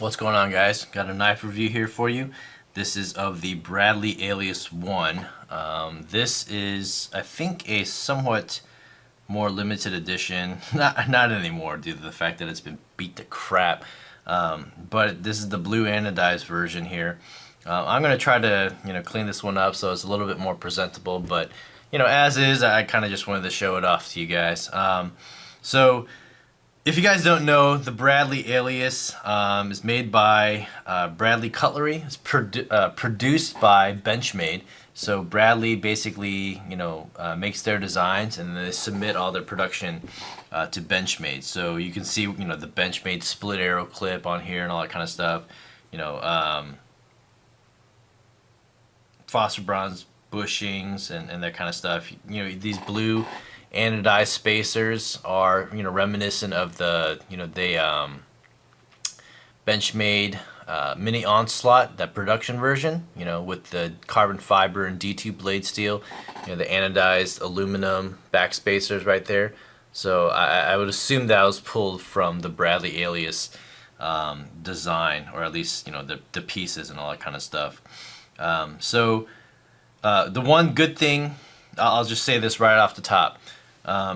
What's going on, guys? Got a knife review here for you. This is of the Bradley Alias I. This is, I think, a somewhat more limited edition. Not anymore due to the fact that it's been beat to crap. But this is the blue anodized version here. I'm gonna try to clean this one up so it's a little bit more presentable. But as is, I kind of just wanted to show it off to you guys. So. If you guys don't know, the Bradley Alias is made by Bradley Cutlery. It's produced by Benchmade. So Bradley basically, makes their designs and then they submit all their production to Benchmade. So you can see, the Benchmade split arrow clip on here and all that kind of stuff. Phosphor bronze bushings and that kind of stuff. These blue anodized spacers are reminiscent of the Benchmade mini onslaught, that production version, with the carbon fiber and D2 blade steel, the anodized aluminum back spacers right there. So I would assume that was pulled from the Bradley Alias design, or at least the pieces and all that kind of stuff. The one good thing, I'll just say this right off the top.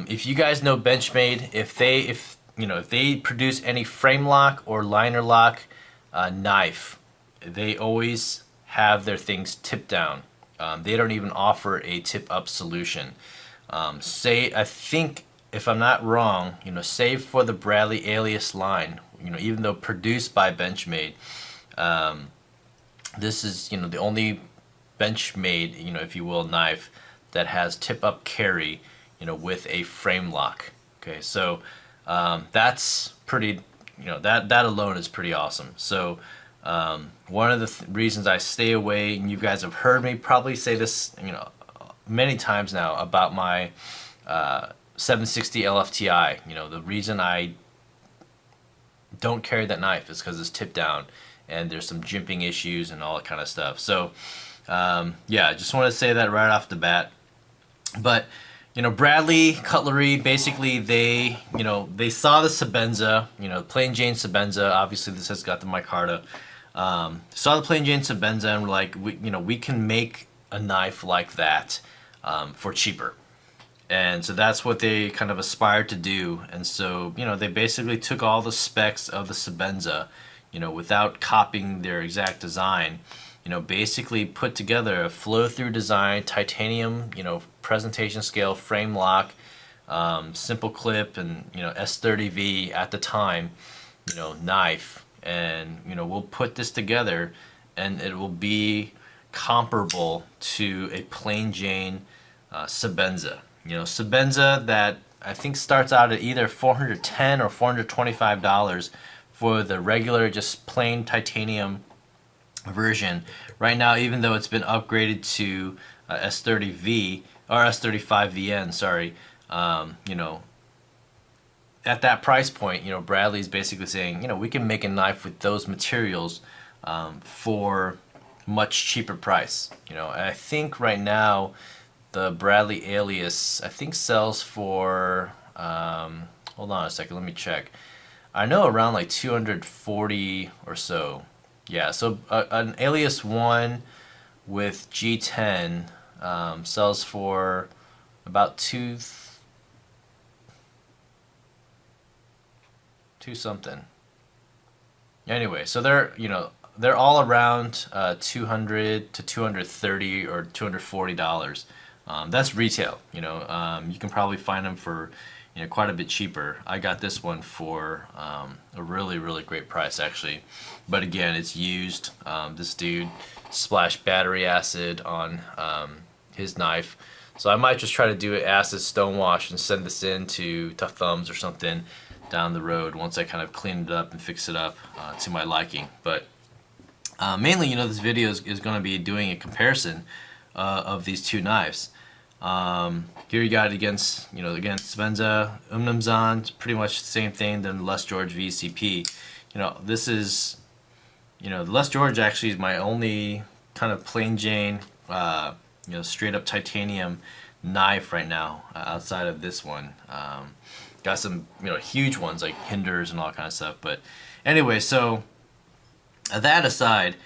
If you guys know Benchmade, if they produce any frame lock or liner lock knife, they always have their things tipped down. They don't even offer a tip up solution. I think, if I'm not wrong, save for the Bradley Alias line, even though produced by Benchmade, this is the only Benchmade, if you will, knife that has tip up carry, with a frame lock. Okay, so that's pretty, that alone is pretty awesome. So one of the reasons I stay away, and you guys have heard me probably say this, many times now about my 760 LFTI. The reason I don't carry that knife is because it's tipped down and there's some jimping issues and all that kind of stuff. So yeah, I just want to say that right off the bat. But Bradley Cutlery, basically they saw the Sebenza, plain Jane Sebenza. Obviously, this has got the micarta. Saw the plain Jane Sebenza and were like, we can make a knife like that for cheaper. And so that's what they kind of aspired to do. And so, they basically took all the specs of the Sebenza, without copying their exact design. Basically put together a flow-through design, titanium, presentation scale, frame lock, simple clip, and S30V at the time, knife, and we'll put this together, and it will be comparable to a plain Jane Sebenza. Sebenza that I think starts out at either $410 or $425 for the regular, just plain titanium version. Right now, even though it's been upgraded to S30V or S35VN, sorry, at that price point, Bradley's basically saying, we can make a knife with those materials for much cheaper price. I think right now the Bradley Alias sells for hold on a second, let me check. I know around like 240 or so. Yeah, so an Alias 1 with G10 sells for about two something. Anyway, so they're all around 200 to 230 or $240. That's retail. You can probably find them for quite a bit cheaper. I got this one for a really, really great price, actually. But again, it's used. This dude splashed battery acid on his knife. So I might just try to do an acid stonewash and send this in to Tough Thumbs or something down the road once I kind of clean it up and fix it up to my liking. But mainly, this video is going to be doing a comparison of these two knives. Here you got it against, again, Sebenza, Umnumzan, pretty much the same thing than Les George VCP. This is, the Les George actually is my only kind of plain Jane, straight up titanium knife right now outside of this one. Got some, huge ones like Hinders and all that kind of stuff. But anyway, so That aside,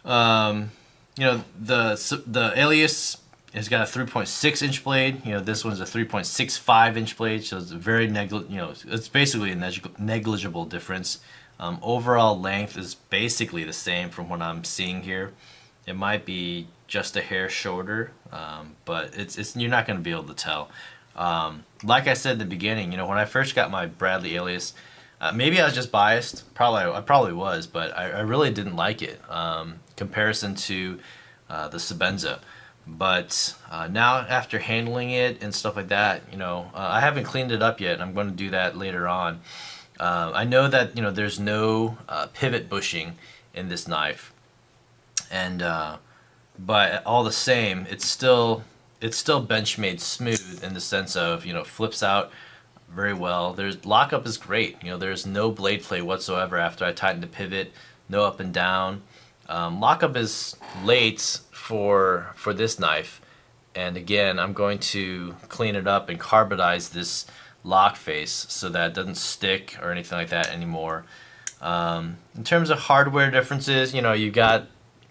you know, the Alias has got a 3.6-inch blade. You know, this one's a 3.65-inch blade, so it's a very it's basically a negligible difference. Overall length is basically the same from what I'm seeing here. It might be just a hair shorter, but it's you're not going to be able to tell. Like I said in the beginning, you know, when I first got my Bradley Alias, maybe I was just biased. I probably was, but I really didn't like it. Comparison to the Sebenza. But now after handling it and stuff like that, you know, I haven't cleaned it up yet. And I'm going to do that later on. I know that, you know, there's no pivot bushing in this knife, and but all the same, it's still Benchmade smooth in the sense of, you know, flips out very well. There's lockup is great. You know, there's no blade play whatsoever after I tighten the pivot. No up and down. Lockup is late for this knife, and again, I'm going to clean it up and carbonize this lock face so that it doesn't stick or anything like that anymore. In terms of hardware differences, you know, you got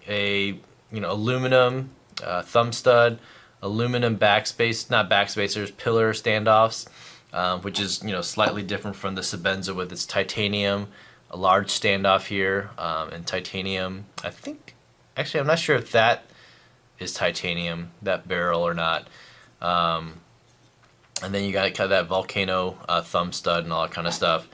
a aluminum thumb stud, aluminum backspace, not backspacers, pillar standoffs, which is, you know, slightly different from the Sebenza with its titanium, a large standoff here, and titanium. I think, actually, I'm not sure if that is titanium, that barrel, or not. And then you got kind of that volcano thumb stud and all that kind of stuff.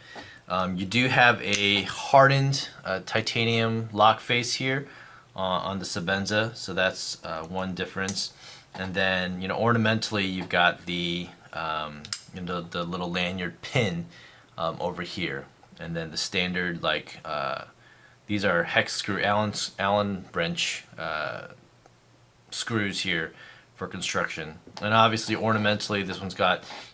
You do have a hardened titanium lock face here on the Sebenza, so that's one difference. And then, you know, ornamentally, you've got the the little lanyard pin over here, and then the standard, like, these are hex screw Allen wrench screws here for construction. And obviously ornamentally, this one's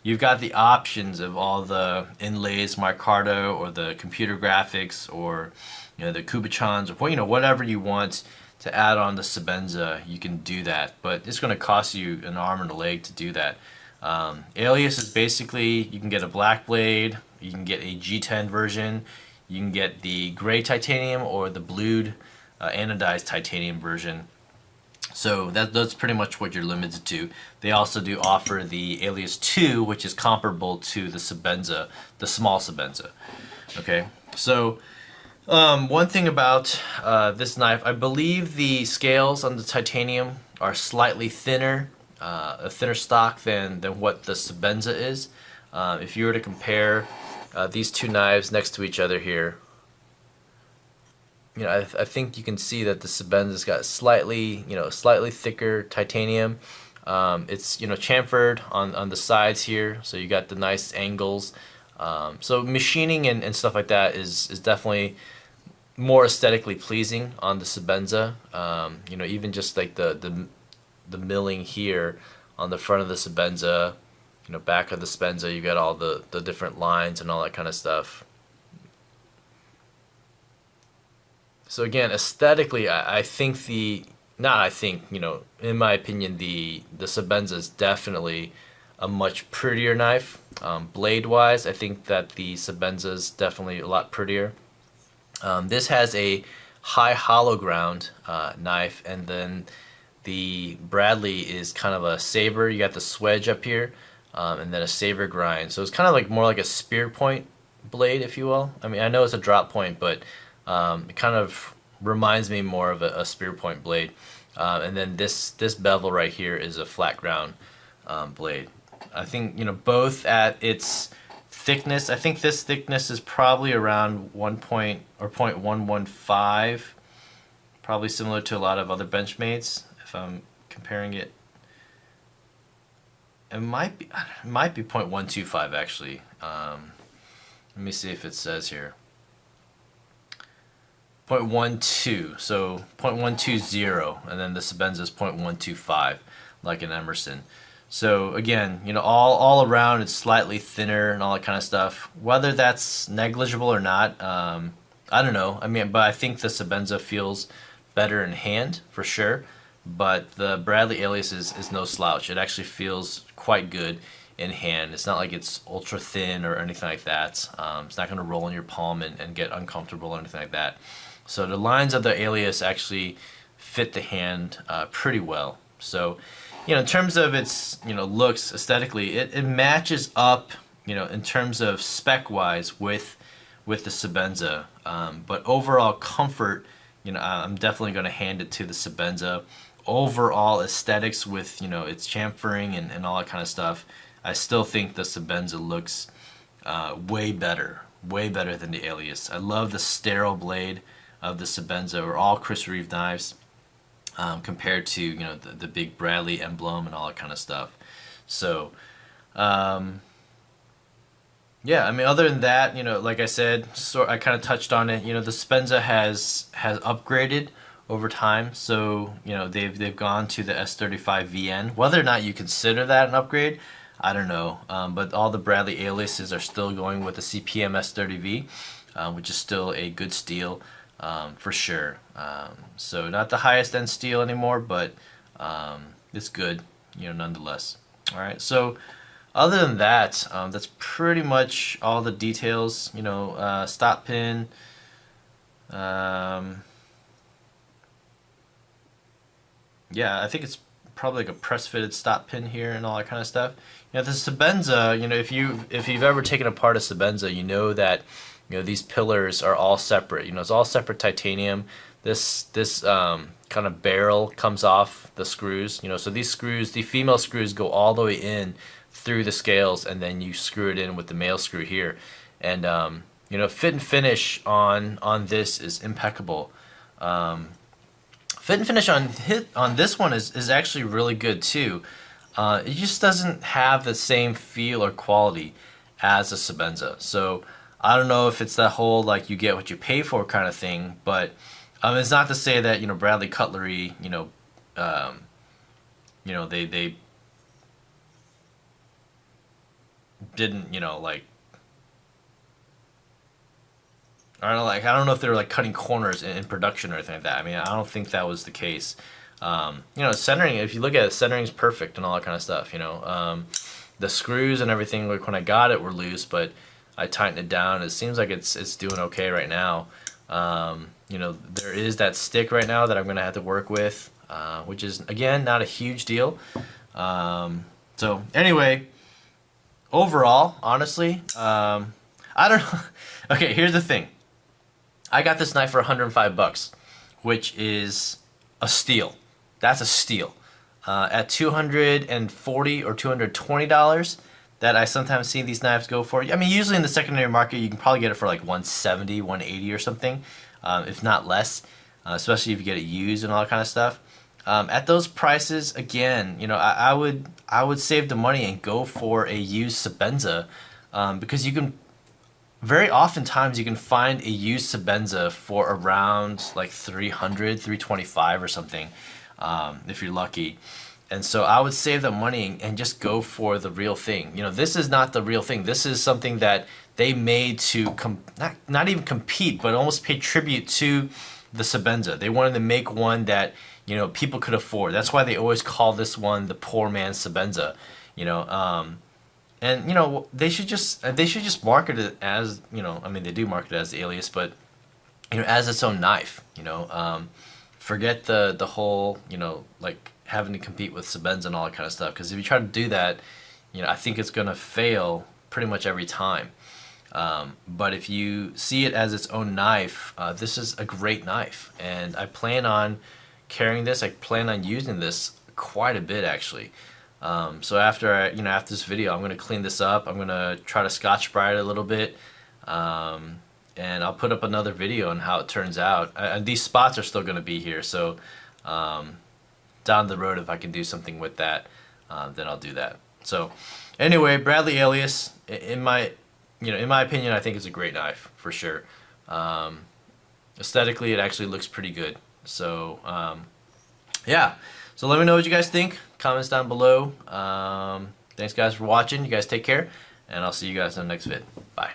you've got the options of all the inlays, micarta, or the computer graphics, or, you know, the Kubichans, or, you know, whatever you want to add on the Sebenza, you can do that, but it's going to cost you an arm and a leg to do that. Alias is basically, you can get a black blade, you can get a G10 version, you can get the gray titanium or the blued anodized titanium version. So that's pretty much what you're limited to. They also do offer the Alias II, which is comparable to the Sebenza, the small Sebenza. Okay, so one thing about this knife, I believe the scales on the titanium are slightly thinner, a thinner stock than what the Sebenza is. If you were to compare these two knives next to each other here, you know, I think you can see that the Sebenza's got slightly thicker titanium. It's, you know, chamfered on the sides here, so you got the nice angles. So machining and stuff like that is definitely more aesthetically pleasing on the Sebenza. You know, even just like the milling here on the front of the Sebenza, you know, back of the Sebenza, you got all the different lines and all that kind of stuff. So again, aesthetically, I think you know, in my opinion, the Sebenza is definitely a much prettier knife. Blade-wise, I think that the Sebenza is definitely a lot prettier. This has a high hollow ground knife, and then the Bradley is kind of a saber. You got the swedge up here, and then a saber grind. So it's kind of like more like a spear point blade, if you will. I mean, I know it's a drop point, but it kind of reminds me more of a spear point blade. And then this bevel right here is a flat ground blade. I think, you know, both at its thickness, I think this thickness is probably around 0.115, probably similar to a lot of other Benchmates. If I'm comparing it, it might be 0.125 actually. Let me see if it says here. 0.12, so 0.120, and then the Sebenza is 0.125, like an Emerson. So again, you know, all around it's slightly thinner and all that kind of stuff. Whether that's negligible or not, I don't know. I mean, but I think the Sebenza feels better in hand for sure. But the Bradley Alias is no slouch. It actually feels quite good in hand. It's not like it's ultra thin or anything like that. It's not going to roll in your palm and get uncomfortable or anything like that. So the lines of the Alias actually fit the hand pretty well. So, in terms of its, looks aesthetically, it matches up, in terms of spec wise with the Sebenza. But overall comfort, I'm definitely going to hand it to the Sebenza. Overall aesthetics with, its chamfering and all that kind of stuff, I still think the Sebenza looks way better than the Alias. I love the sterile blade of the Sebenza, or all Chris Reeve knives, compared to the big Bradley emblem and all that kind of stuff. So yeah, I mean, other than that, like I said, so I kind of touched on it. The Sebenza has upgraded over time. So they've gone to the S35 VN. Whether or not you consider that an upgrade, I don't know. But all the Bradley Aliases are still going with the CPM S30V, which is still a good steel for sure. So not the highest end steel anymore, but it's good, nonetheless. All right, so other than that, that's pretty much all the details. Stop pin. Yeah, I think it's probably like a press fitted stop pin here and all that kind of stuff. The Sebenza, if you've ever taken apart a Sebenza, you know that these pillars are all separate. It's all separate titanium. This kind of barrel comes off the screws. So these screws, the female screws, go all the way in through the scales, and then you screw it in with the male screw here. And fit and finish on this is impeccable. Fit and finish on this one is actually really good too. It just doesn't have the same feel or quality as a Sebenza. So I don't know if it's that whole like you get what you pay for kind of thing, but it's not to say that Bradley Cutlery, they didn't like, I don't know if they were like cutting corners in production or anything like that. I mean, I don't think that was the case. Centering, if you look at it, centering's perfect and all that kind of stuff. The screws and everything, like when I got it, were loose, but I tightened it down. It seems like it's doing okay right now. There is that stick right now that I'm gonna have to work with, which is again not a huge deal. So anyway, overall, honestly, I don't know. Okay, here's the thing. I got this knife for $105, which is a steal. That's a steal. At $240 or $220 that I sometimes see these knives go for. I mean, usually in the secondary market, you can probably get it for like $170, $180 or something, if not less, especially if you get it used and all that kind of stuff. At those prices, again, I would save the money and go for a used Sebenza, because you can very oftentimes you can find a used Sebenza for around like $300, $325 or something, if you're lucky. And so I would save the money and just go for the real thing. This is not the real thing. This is something that they made to not even compete, but almost pay tribute to the Sebenza. They wanted to make one that people could afford. That's why they always call this one the poor man's Sebenza. And they should just market it as I mean, they do market it as the Alias, but as its own knife. Forget the whole like having to compete with Sebenza and all that kind of stuff. Because if you try to do that, I think it's gonna fail pretty much every time. But if you see it as its own knife, this is a great knife, and I plan on carrying this. I plan on using this quite a bit actually. So after this video, I'm gonna clean this up. I'm gonna try to Scotch-Brite it a little bit, and I'll put up another video on how it turns out. These spots are still gonna be here, so down the road, if I can do something with that, then I'll do that. So anyway, Bradley Alias, in my opinion, I think it's a great knife for sure. Aesthetically, it actually looks pretty good. So yeah. So let me know what you guys think. Comments down below. Thanks guys for watching. You guys take care, and I'll see you guys in the next vid. Bye.